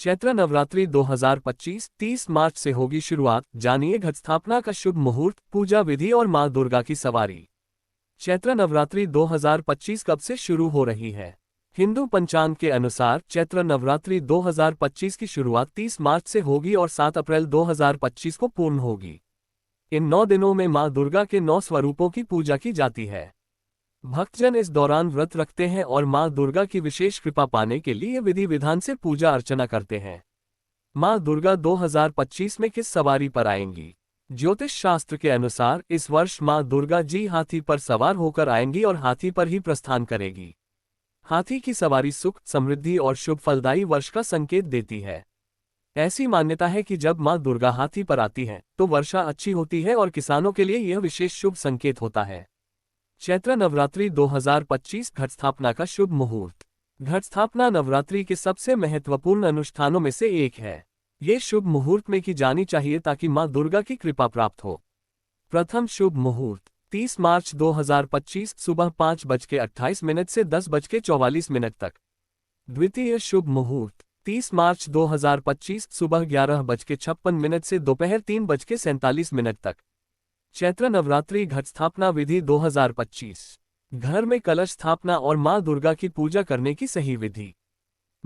चैत्र नवरात्रि 2025 30 मार्च से होगी शुरुआत। जानिए घट स्थापना का शुभ मुहूर्त, पूजा विधि और मां दुर्गा की सवारी। चैत्र नवरात्रि 2025 कब से शुरू हो रही है? हिंदू पंचांग के अनुसार चैत्र नवरात्रि 2025 की शुरुआत 30 मार्च से होगी और 7 अप्रैल 2025 को पूर्ण होगी। इन 9 दिनों में मां दुर्गा के 9 स्वरूपों की पूजा की जाती है। भक्तजन इस दौरान व्रत रखते हैं और मां दुर्गा की विशेष कृपा पाने के लिए विधि विधान से पूजा अर्चना करते हैं। मां दुर्गा 2025 में किस सवारी पर आएंगी? ज्योतिष शास्त्र के अनुसार इस वर्ष मां दुर्गा जी हाथी पर सवार होकर आएंगी और हाथी पर ही प्रस्थान करेगी। हाथी की सवारी सुख, समृद्धि और शुभ फलदायी वर्ष का संकेत देती है। ऐसी मान्यता है कि जब मां दुर्गा हाथी पर आती हैं, तो वर्षा अच्छी होती है और किसानों के लिए यह विशेष शुभ संकेत होता है। चैत्र नवरात्रि 2025 घट स्थापना का शुभ मुहूर्त। घट स्थापना नवरात्रि के सबसे महत्वपूर्ण अनुष्ठानों में से एक है। ये शुभ मुहूर्त में की जानी चाहिए ताकि मां दुर्गा की कृपा प्राप्त हो। प्रथम शुभ मुहूर्त 30 मार्च 2025 सुबह 5:28 से 10:44 तक। द्वितीय शुभ मुहूर्त 30 मार्च 2025 सुबह 11:56 से दोपहर 3:47 तक। चैत्र नवरात्रि घट स्थापना विधि 2025। घर में कलश स्थापना और मां दुर्गा की पूजा करने की सही विधि।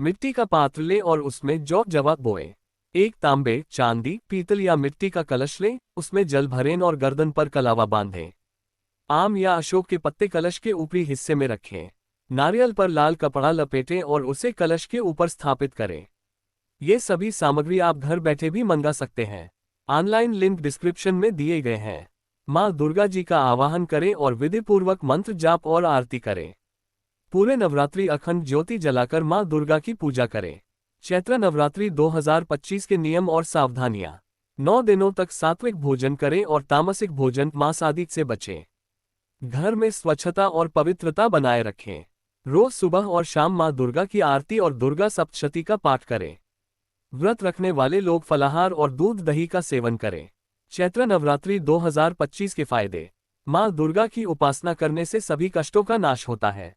मिट्टी का पात्र लें और उसमें जौ जवा बोएं। एक तांबे, चांदी, पीतल या मिट्टी का कलश लें, उसमें जल भरें और गर्दन पर कलावा बांधें। आम या अशोक के पत्ते कलश के ऊपरी हिस्से में रखें। नारियल पर लाल कपड़ा लपेटें और उसे कलश के ऊपर स्थापित करें। ये सभी सामग्री आप घर बैठे भी मंगा सकते हैं। ऑनलाइन लिंक डिस्क्रिप्शन में दिए गए हैं। मां दुर्गा जी का आवाहन करें और विधिपूर्वक मंत्र जाप और आरती करें। पूरे नवरात्रि अखंड ज्योति जलाकर मां दुर्गा की पूजा करें। चैत्र नवरात्रि 2025 के नियम और सावधानियां। 9 दिनों तक सात्विक भोजन करें और तामसिक भोजन मांसाहारी से बचें। घर में स्वच्छता और पवित्रता बनाए रखें। रोज सुबह और शाम मां दुर्गा की आरती और दुर्गा सप्तशती का पाठ करें। व्रत रखने वाले लोग फलाहार और दूध दही का सेवन करें। चैत्र नवरात्रि 2025 के फायदे। मां दुर्गा की उपासना करने से सभी कष्टों का नाश होता है।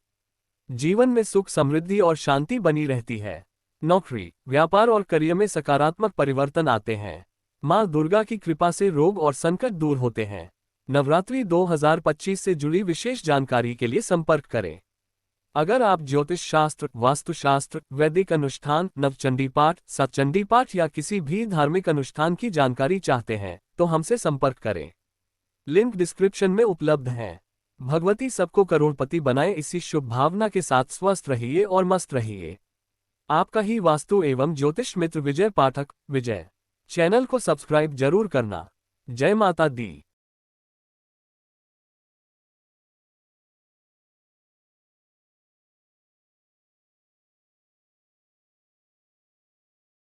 जीवन में सुख, समृद्धि और शांति बनी रहती है। नौकरी, व्यापार और करियर में सकारात्मक परिवर्तन आते हैं। मां दुर्गा की कृपा से रोग और संकट दूर होते हैं। नवरात्रि 2025 से जुड़ी विशेष जानकारी के लिए संपर्क करें। अगर आप ज्योतिष शास्त्र, वास्तुशास्त्र, वैदिक अनुष्ठान, नवचंडी पाठ, सतचंडी पाठ या किसी भी धार्मिक अनुष्ठान की जानकारी चाहते हैं, तो हमसे संपर्क करें। लिंक डिस्क्रिप्शन में उपलब्ध है। भगवती सबको करोड़पति बनाए, इसी शुभ भावना के साथ स्वस्थ रहिए और मस्त रहिए। आपका ही वास्तु एवं ज्योतिष मित्र विजय पाठक। विजय चैनल को सब्सक्राइब जरूर करना। जय माता दी।